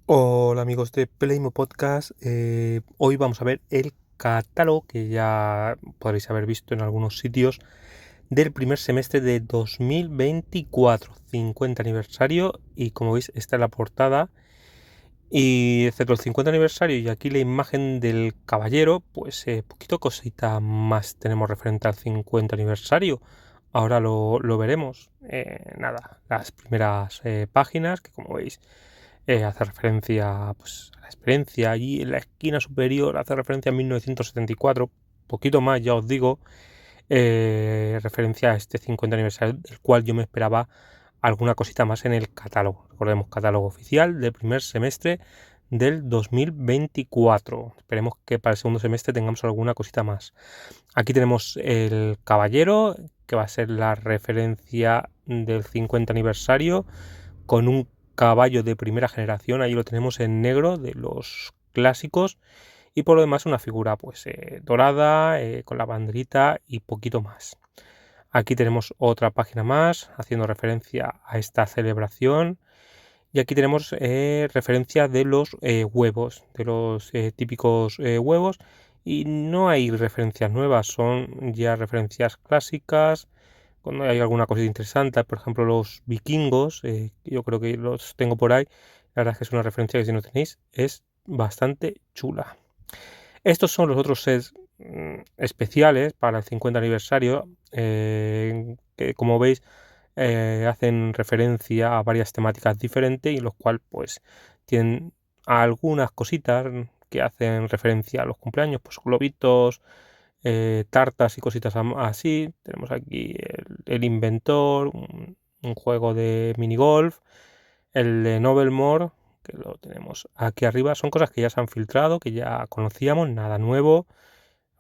Hola amigos de Playmo Podcast. Hoy vamos a ver el catálogo que ya podréis haber visto en algunos sitios del primer semestre de 2024, 50 aniversario, y como veis está en la portada. Y excepto el 50 aniversario y aquí la imagen del caballero, pues poquito cosita más tenemos referente al 50 aniversario. Ahora lo veremos. Nada, las primeras páginas que como veis hace referencia pues, a la experiencia. Allí en la esquina superior hace referencia a 1974, poquito más ya os digo, referencia a este 50 aniversario del cual yo me esperaba alguna cosita más en el catálogo. Recordemos, catálogo oficial del primer semestre del 2024. Esperemos que para el segundo semestre tengamos alguna cosita más. Aquí tenemos el caballero, que va a ser la referencia del 50 aniversario, con un caballo de primera generación. Ahí lo tenemos en negro, de los clásicos. Y por lo demás una figura pues dorada, con la banderita y poquito más. Aquí tenemos otra página más haciendo referencia a esta celebración. Y aquí tenemos referencia de los huevos, de los típicos huevos. Y no hay referencias nuevas, son ya referencias clásicas. Cuando hay alguna cosa interesante, por ejemplo los vikingos, yo creo que los tengo por ahí. La verdad es que es una referencia que si no tenéis es bastante chula. Estos son los otros sets especiales para el 50 aniversario, que como veis hacen referencia a varias temáticas diferentes y los cuales pues tienen algunas cositas que hacen referencia a los cumpleaños, pues globitos, tartas y cositas así. Tenemos aquí el inventor, un juego de minigolf, el de Novelmore, que lo tenemos aquí arriba. Son cosas que ya se han filtrado, que ya conocíamos, nada nuevo.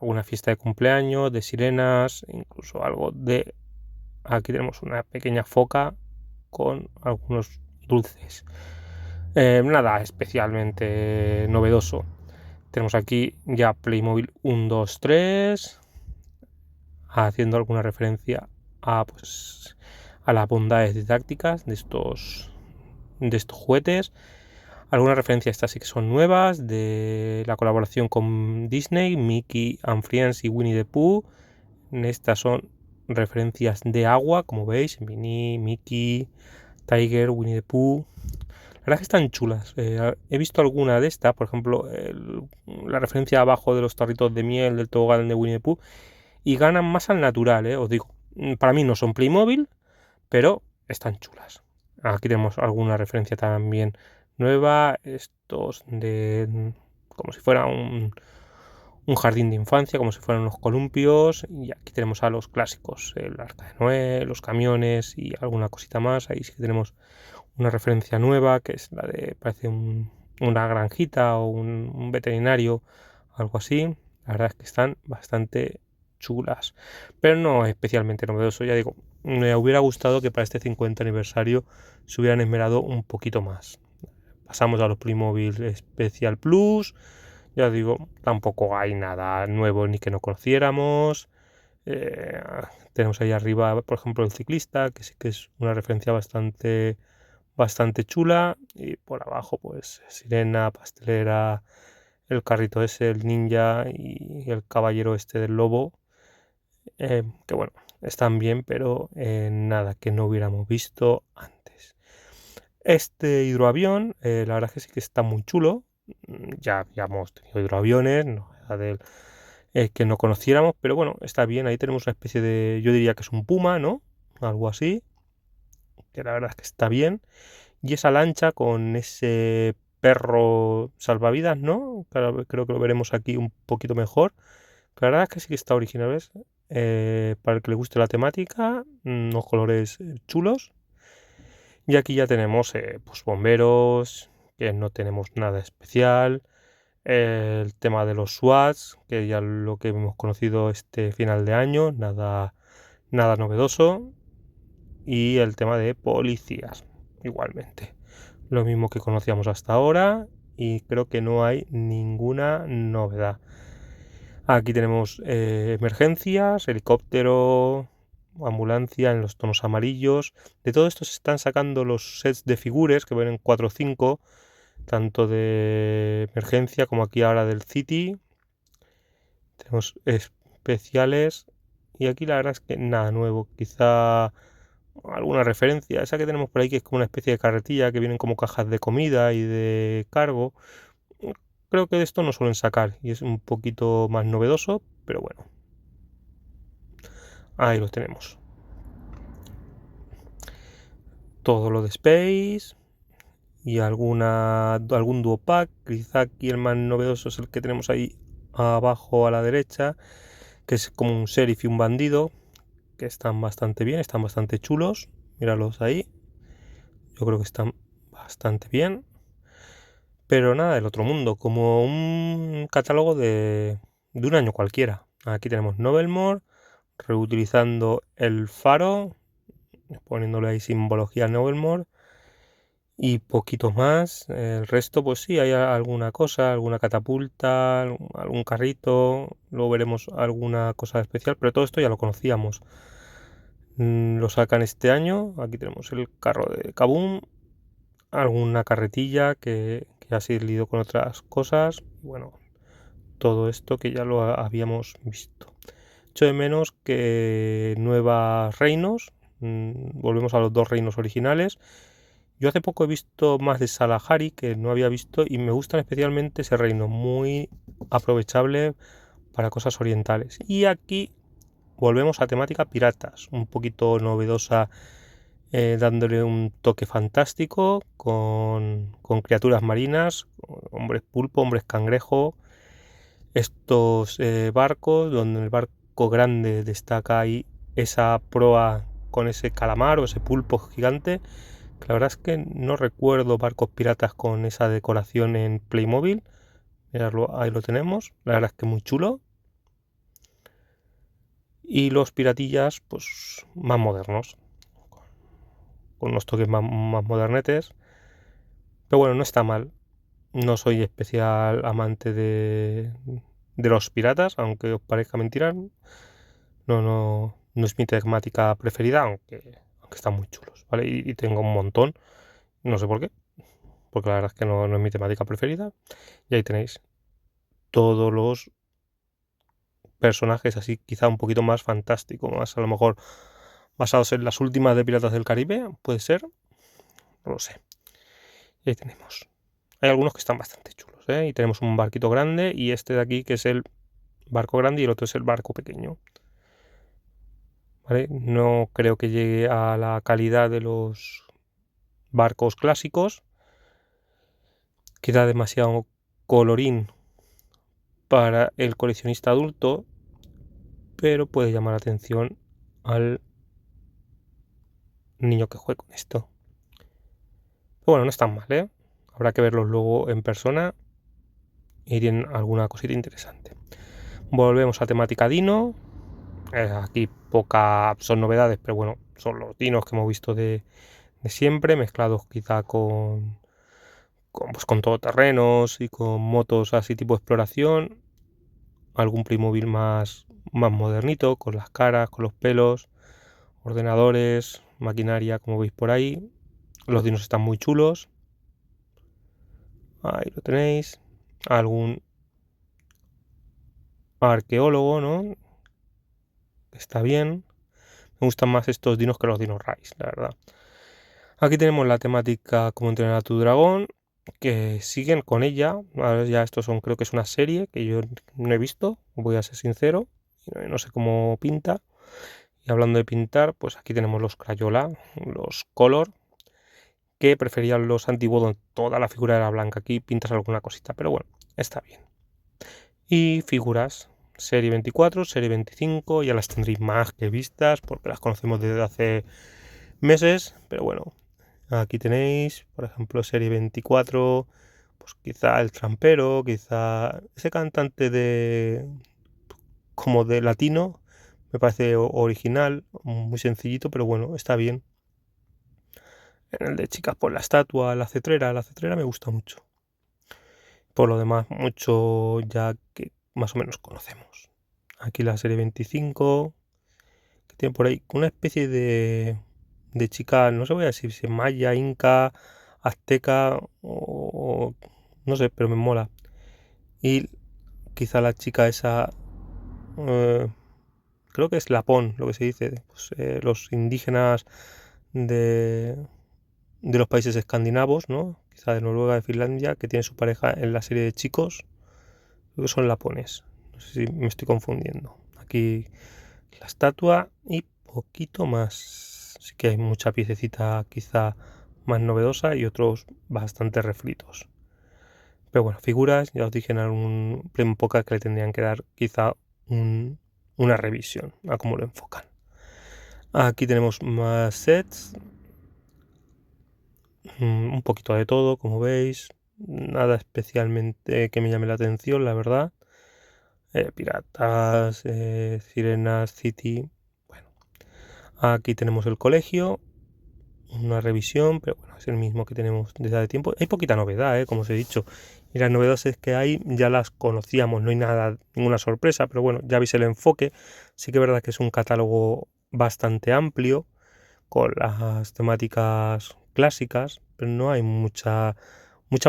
Alguna fiesta de cumpleaños, de sirenas, incluso algo de... Aquí tenemos una pequeña foca con algunos dulces. Nada especialmente novedoso. Tenemos aquí ya Playmobil 1, 2, 3, haciendo alguna referencia a, pues, a las bondades didácticas de estos juguetes. Algunas referencias estas sí que son nuevas, de la colaboración con Disney, Mickey and Friends y Winnie the Pooh. Estas son referencias de agua, como veis, Minnie, Mickey, Tiger, Winnie the Pooh. La verdad es que están chulas. He visto alguna de estas, por ejemplo, la referencia abajo de los tarritos de miel del tobogán de Winnie the Pooh, y ganan más al natural, os digo. Para mí no son Playmobil, pero están chulas. Aquí tenemos alguna referencia también nueva, estos de como si fuera un jardín de infancia, como si fueran unos columpios, y aquí tenemos a los clásicos, el Arca de Noé, los camiones y alguna cosita más. Ahí sí que tenemos una referencia nueva, que es la de, parece una granjita o un veterinario, algo así. La verdad es que están bastante chulas, pero no especialmente novedoso. Ya digo, me hubiera gustado que para este 50 aniversario se hubieran esmerado un poquito más. Pasamos a los Playmobil Special Plus. Ya digo, tampoco hay nada nuevo ni que no conociéramos. Eh, Tenemos ahí arriba, por ejemplo, el ciclista, que sí que es una referencia bastante chula. Y por abajo, pues, sirena, pastelera, el carrito ese, el ninja y el caballero este del lobo. Que bueno, están bien, pero nada que no hubiéramos visto antes. Este hidroavión, la verdad es que sí que está muy chulo. Ya habíamos tenido hidroaviones, no era del que no conociéramos, pero bueno, está bien. Ahí tenemos una especie de, yo diría que es un puma, ¿no? Algo así, que la verdad es que está bien. Y esa lancha con ese perro salvavidas, ¿no? Claro, creo que lo veremos aquí un poquito mejor. La verdad es que sí que está original, ¿ves? Para el que le guste la temática, unos colores chulos. Y aquí ya tenemos pues bomberos, que no tenemos nada especial. El tema de los SWATs, que ya lo que hemos conocido este final de año, nada novedoso. Y el tema de policías, igualmente. Lo mismo que conocíamos hasta ahora y creo que no hay ninguna novedad. Aquí tenemos emergencias, helicóptero, ambulancia en los tonos amarillos. De todo esto se están sacando los sets de figuras que vienen 4 o 5 tanto de emergencia como aquí ahora del City. Tenemos especiales y aquí la verdad es que nada nuevo, quizá alguna referencia, esa que tenemos por ahí que es como una especie de carretilla que vienen como cajas de comida y de cargo. Creo que de esto no suelen sacar y es un poquito más novedoso, pero bueno, ahí lo tenemos. Todo lo de Space y algún duo pack, quizá aquí el más novedoso es el que tenemos ahí abajo a la derecha, que es como un sheriff y un bandido, que están bastante bien, están bastante chulos, míralos ahí, yo creo que están bastante bien, pero nada del otro mundo, como un catálogo de un año cualquiera. Aquí tenemos Novelmore, reutilizando el faro, poniéndole ahí simbología Novelmore, y poquito más. El resto, pues sí, hay alguna cosa, alguna catapulta, algún carrito, luego veremos alguna cosa especial, pero todo esto ya lo conocíamos. Lo sacan este año, aquí tenemos el carro de Kaboom, alguna carretilla que ha salido con otras cosas, bueno, todo esto que ya lo habíamos visto. Echo de menos que nuevas reinos, volvemos a los 2 reinos originales. Yo hace poco he visto más de Salahari que no había visto y me gustan especialmente ese reino, muy aprovechable para cosas orientales. Y aquí volvemos a temática piratas, un poquito novedosa, dándole un toque fantástico con criaturas marinas, hombres pulpo, hombres cangrejo, estos barcos, donde el barco grande destaca ahí esa proa con ese calamar o ese pulpo gigante. La verdad es que no recuerdo barcos piratas con esa decoración en Playmobil. Miradlo, ahí lo tenemos. La verdad es que muy chulo. Y los piratillas, pues más modernos, con unos toques más modernetes. Pero bueno, no está mal. No soy especial amante de los piratas, aunque os parezca mentira. No es mi temática preferida, aunque están muy chulos, ¿vale? Y tengo un montón. No sé por qué, porque la verdad es que no es mi temática preferida. Y ahí tenéis todos los personajes así quizá un poquito más fantásticos, más a lo mejor basados en las últimas de Piratas del Caribe, puede ser, no lo sé. Y ahí tenemos. Hay algunos que están bastante chulos, ¿eh? Y tenemos un barquito grande y este de aquí que es el barco grande y el otro es el barco pequeño. ¿Vale? No creo que llegue a la calidad de los barcos clásicos. Queda demasiado colorín para el coleccionista adulto, pero puede llamar la atención al niño que juegue con esto. Pero bueno, no están mal, ¿eh? Habrá que verlos luego en persona y tienen alguna cosita interesante. Volvemos a temática dino. Aquí son novedades, pero bueno, son los dinos que hemos visto de siempre, mezclados quizá pues con todoterrenos y con motos así tipo exploración. Algún Playmobil más modernito, con las caras, con los pelos, ordenadores, maquinaria, como veis por ahí. Los dinos están muy chulos. Ahí lo tenéis. Algún arqueólogo, ¿no? Está bien. Me gustan más estos dinos que los dinos Rise, la verdad. Aquí tenemos la temática Cómo entrenar a tu dragón, que siguen con ella. Ahora ya estos son, creo que es una serie que yo no he visto, voy a ser sincero. No sé cómo pinta. Y hablando de pintar, pues aquí tenemos los Crayola, los Color, que preferían los antiguos, toda la figura era blanca. Aquí pintas alguna cosita, pero bueno, está bien. Y figuras, serie 24, serie 25, ya las tendréis más que vistas porque las conocemos desde hace meses, pero bueno, aquí tenéis, por ejemplo, serie 24, pues quizá el trampero, quizá ese cantante como de latino, me parece original, muy sencillito, pero bueno, está bien. En el de chicas, pues la estatua, la cetrera me gusta mucho. Por lo demás, mucho ya que más o menos conocemos. Aquí la serie 25, que tiene por ahí una especie de chica, no sé voy a decir si es maya, inca, azteca o no sé, pero me mola. Y quizá la chica esa, creo que es lapón, lo que se dice, pues, los indígenas de los países escandinavos, ¿no? Quizá de Noruega, de Finlandia, que tiene su pareja en la serie de chicos, creo que son lapones. No sé si me estoy confundiendo. Aquí la estatua y poquito más. Sí que hay mucha piececita quizá más novedosa y otros bastante refritos. Pero bueno, figuras, ya os dije en algún Play Podcast que le tendrían que dar quizá una revisión a cómo lo enfocan. Aquí tenemos más sets, un poquito de todo, como veis, nada especialmente que me llame la atención, la verdad. Piratas, sirenas, city. Bueno, aquí tenemos el colegio, una revisión, pero bueno, es el mismo que tenemos desde hace tiempo. Hay poquita novedad, como os he dicho, y las novedades que hay ya las conocíamos, no hay nada, ninguna sorpresa, pero bueno, ya veis el enfoque. Sí que es verdad que es un catálogo bastante amplio con las temáticas clásicas, pero no hay mucha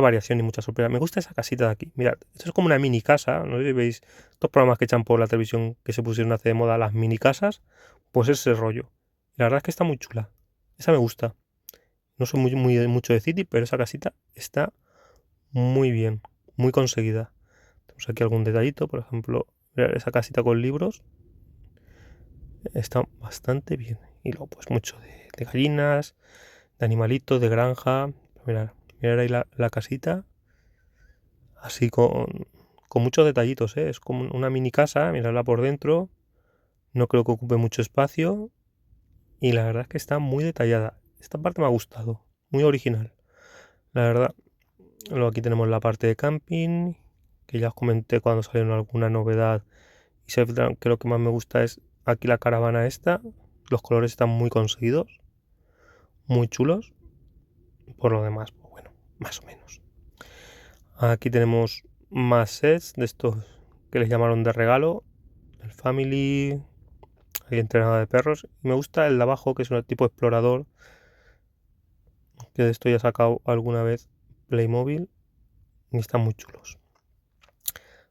variación y mucha sorpresa. Me gusta esa casita de aquí. Mirad, esto es como una mini casa, no sé si veis estos programas que echan por la televisión que se pusieron hace de moda, las mini casas, pues ese rollo. La verdad es que está muy chula. Esa me gusta. No soy mucho de City, pero esa casita está muy bien, muy conseguida. Tenemos aquí algún detallito, por ejemplo, mirad, esa casita con libros está bastante bien. Y luego pues mucho de gallinas, de animalitos, de granja. Mirad, mirad ahí la casita, así con muchos detallitos, ¿eh? Es como una mini casa, miradla por dentro, no creo que ocupe mucho espacio y la verdad es que está muy detallada. Esta parte me ha gustado, muy original, la verdad. Luego aquí tenemos la parte de camping, que ya os comenté cuando salieron alguna novedad y que lo que más me gusta es aquí la caravana esta, los colores están muy conseguidos, muy chulos, por lo demás, pues bueno, más o menos. Aquí tenemos más sets de estos que les llamaron de regalo, el Family, hay entrenador de perros. Me gusta el de abajo, que es un tipo explorador, que de esto ya he sacado alguna vez Playmobil y están muy chulos.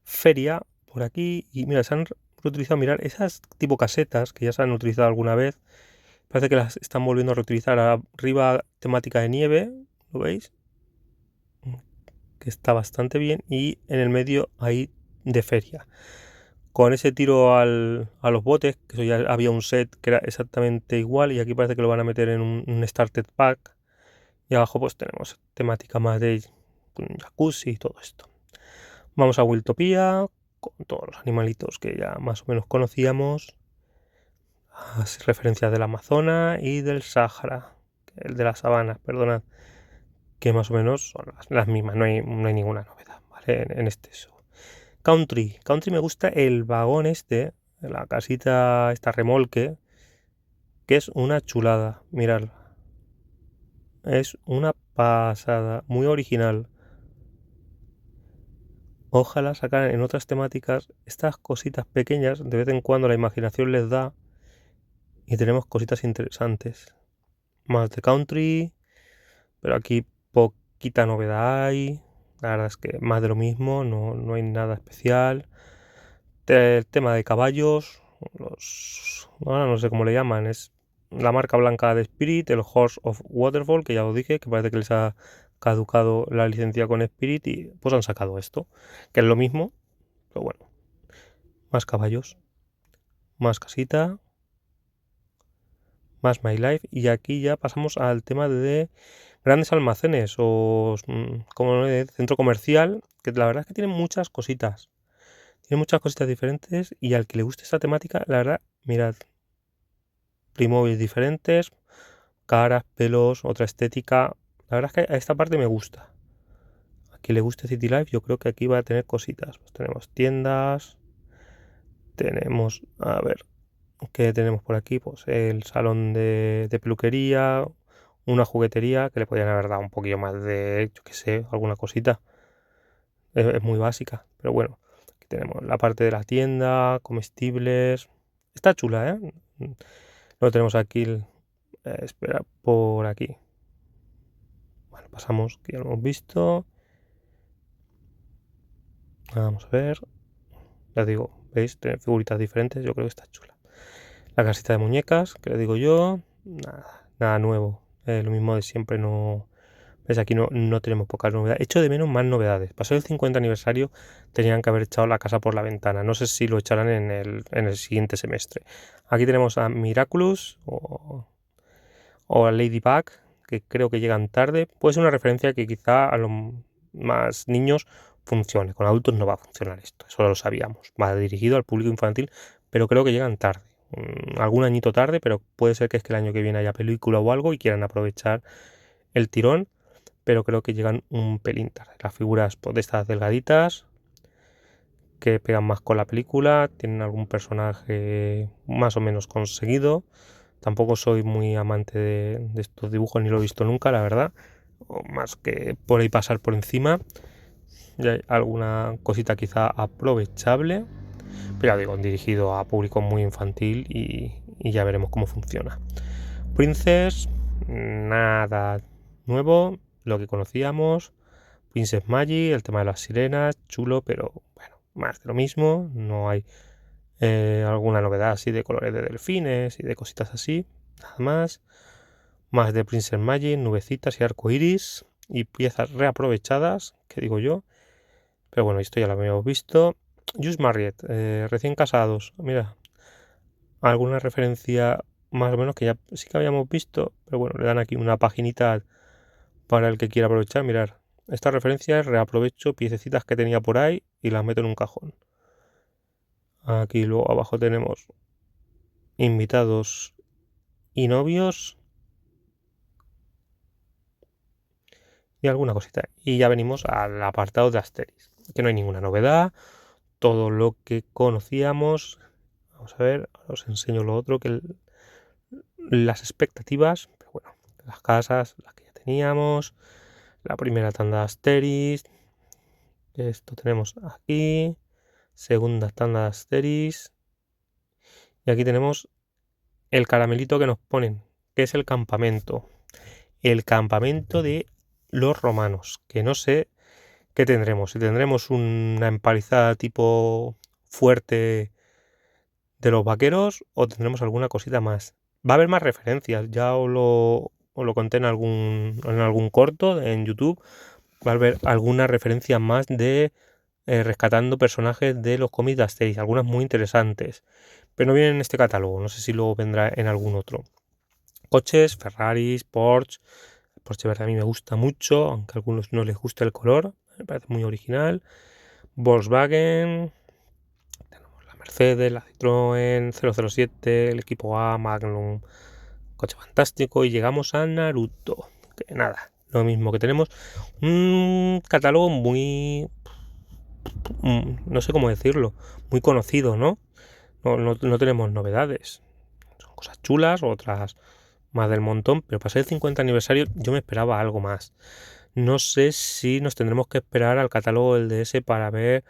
Feria por aquí y mira, se han reutilizado, mirar esas tipo casetas que ya se han utilizado alguna vez. Parece que las están volviendo a reutilizar. Arriba temática de nieve, ¿lo veis? Que está bastante bien y en el medio ahí de feria. Con ese tiro a los botes, que eso ya había un set que era exactamente igual y aquí parece que lo van a meter en un starter pack. Y abajo pues tenemos temática más de jacuzzi y todo esto. Vamos a Wiltopía con todos los animalitos que ya más o menos conocíamos. Las referencias del Amazonas y del Sáhara, el de las sabanas, perdonad, que más o menos son las mismas, no hay ninguna novedad, ¿vale? En este show. Country me gusta el vagón este, la casita, esta remolque, que es una chulada, mirad. Es una pasada, muy original. Ojalá sacaran en otras temáticas estas cositas pequeñas, de vez en cuando la imaginación les da y tenemos cositas interesantes. Más de country, pero aquí poquita novedad hay. La verdad es que más de lo mismo, no hay nada especial. El tema de caballos, ahora no sé cómo le llaman, es la marca blanca de Spirit, el Horse of Waterfall, que ya os dije, que parece que les ha caducado la licencia con Spirit y pues han sacado esto, que es lo mismo, pero bueno, más caballos, más casita, más My Life y aquí ya pasamos al tema de grandes almacenes o como centro comercial, que la verdad es que tienen muchas cositas. Tiene muchas cositas diferentes y al que le guste esta temática, la verdad, mirad, Playmobil diferentes, caras, pelos, otra estética. La verdad es que a esta parte me gusta. A quien le guste City Life, yo creo que aquí va a tener cositas. Pues tenemos tiendas, tenemos, a ver, ¿qué tenemos por aquí? Pues el salón de peluquería, una juguetería que le podrían haber dado un poquillo más de, yo qué sé, alguna cosita. Es muy básica, pero bueno. Aquí tenemos la parte de la tienda, comestibles. Está chula, ¿eh? Lo tenemos aquí, espera, por aquí. Bueno, pasamos, que ya lo hemos visto. Vamos a ver. Ya digo, ¿veis? Tiene figuritas diferentes, yo creo que está chula. La casita de muñecas, que le digo yo, nada nuevo. Lo mismo de siempre, no... ¿Ves? Aquí no tenemos pocas novedades. Echo de menos más novedades. Pasó el 50 aniversario, tenían que haber echado la casa por la ventana. No sé si lo echarán en el siguiente semestre. Aquí tenemos a Miraculous o a Ladybug, que creo que llegan tarde. Puede ser una referencia que quizá a los más niños funcione. Con adultos no va a funcionar esto, eso lo sabíamos. Va dirigido al público infantil, pero creo que llegan tarde. Algún añito tarde, pero puede ser que es que el año que viene haya película o algo y quieran aprovechar el tirón, pero creo que llegan un pelín tarde. Las figuras pues, de estas delgaditas, que pegan más con la película, tienen algún personaje más o menos conseguido. Tampoco soy muy amante de estos dibujos, ni lo he visto nunca, la verdad. O más que por ahí pasar por encima. Y hay alguna cosita quizá aprovechable. Pero ya digo, dirigido a público muy infantil y ya veremos cómo funciona. Princess, nada nuevo, lo que conocíamos. Princess Magic, el tema de las sirenas, chulo, pero bueno, más de lo mismo. No hay alguna novedad así de colores de delfines y de cositas así, nada más. Más de Princess Magic, nubecitas y arcoiris y piezas reaprovechadas, que digo yo. Pero bueno, esto ya lo habíamos visto. Just Married, recién casados. Mira, alguna referencia más o menos que ya sí que habíamos visto, pero bueno, le dan aquí una paginita para el que quiera aprovechar. Mirar, esta referencia es reaprovecho piececitas que tenía por ahí y las meto en un cajón. Aquí luego abajo tenemos invitados y novios y alguna cosita. Y ya venimos al apartado de Asterix, que no hay ninguna novedad, todo lo que conocíamos. Vamos a ver, os enseño lo otro, que las expectativas, pero bueno, las casas, las que ya teníamos, la primera tanda de Asterix, esto tenemos aquí, segunda tanda de Asterix, y aquí tenemos el caramelito que nos ponen, que es el campamento de los romanos, que no sé qué tendremos, si tendremos una empalizada tipo fuerte de los vaqueros o tendremos alguna cosita más. Va a haber más referencias, ya os lo conté en algún corto en YouTube, va a haber alguna referencia más de rescatando personajes de los cómics de Asterix, algunas muy interesantes, pero no vienen en este catálogo, no sé si luego vendrá en algún otro. Coches, Ferraris, Porsche. El Porsche verde a mí me gusta mucho, aunque a algunos no les gusta el color, me parece muy original. Volkswagen, tenemos la Mercedes, la Citroën, 007, el equipo A, Magnum, coche fantástico, y llegamos a Naruto, que nada, lo mismo, que tenemos un catálogo muy, no sé cómo decirlo, muy conocido, ¿no? No tenemos novedades, son cosas chulas, otras más del montón, pero para ser el 50 aniversario yo me esperaba algo más. No sé si nos tendremos que esperar al catálogo del DS para ver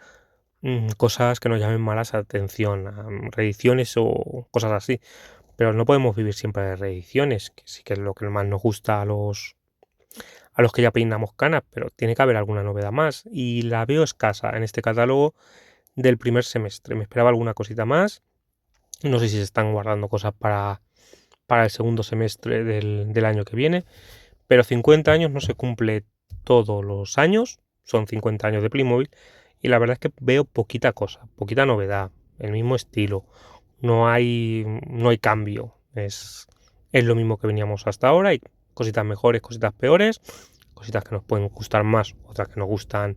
cosas que nos llamen malas atención, reediciones o cosas así. Pero no podemos vivir siempre de reediciones, que sí que es lo que más nos gusta a los que ya peinamos canas, pero tiene que haber alguna novedad más. Y la veo escasa en este catálogo del primer semestre. Me esperaba alguna cosita más. No sé si se están guardando cosas para el segundo semestre del año que viene. Pero 50 años no se cumple todos los años. Son 50 años de Playmobil. Y la verdad es que veo poquita cosa, poquita novedad, el mismo estilo. No hay cambio. Es lo mismo que veníamos hasta ahora. Hay cositas mejores, cositas peores, cositas que nos pueden gustar más, otras que nos gustan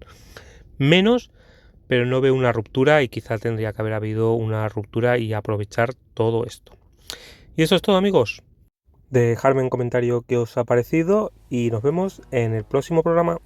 menos, pero no veo una ruptura y quizá tendría que haber habido una ruptura y aprovechar todo esto. Y eso es todo, amigos. Dejadme en comentario qué os ha parecido y nos vemos en el próximo programa.